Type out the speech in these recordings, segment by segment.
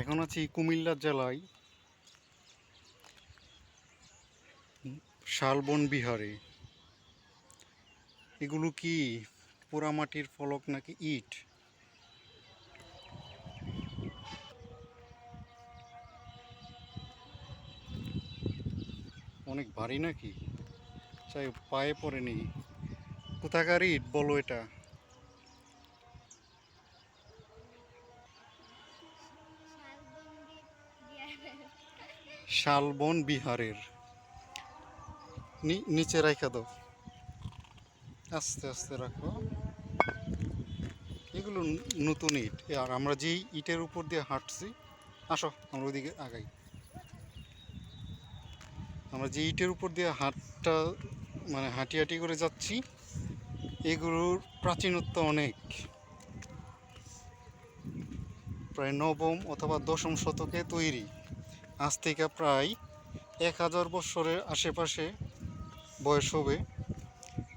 এখন আছি কুমিল্লা জেলায় শালবন বিহারে। এগুলো কি পোড়ামাটির ফলক নাকি ইট? অনেক ভারী নাকি? চাই পায়ে পড়েনি। কোথাকার ইট বলো এটা? শালবন বিহারের। নিচে রাখা দাও, আস্তে আস্তে রাখো। এগুলো নতুন ইট। আর আমরা যেই ইটের উপর দিয়ে হাঁটছি, আসো আমরা ওইদিকে আগাই। আমরা যে ইটের উপর দিয়ে হাঁটি হাঁটি করে যাচ্ছি, এগুলোর প্রাচীনত্ব অনেক। প্রায় নবম অথবা দশম শতকে তৈরি। আজ থেকে প্রায় 1000 বছরের আশেপাশে বয়স হবে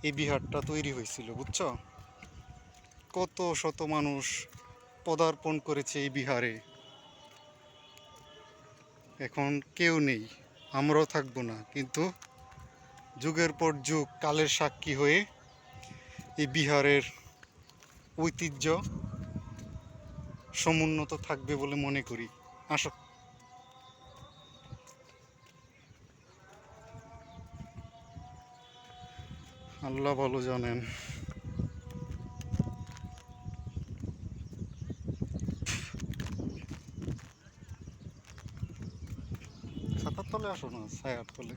এই বিহারটা তৈরি হয়েছিল, বুঝছো? কত শত মানুষ পদার্পণ করেছে এই বিহারে। এখন কেউ নেই, আমরাও থাকবো না, কিন্তু যুগের পর যুগ কালের সাক্ষী হয়ে এই বিহারের ঐতিহ্য সমুন্নত থাকবে বলে মনে করি। আসো। আল্লাহ ভালো জানেন। ছাতার তলে আসো না, ছায়ার তলে।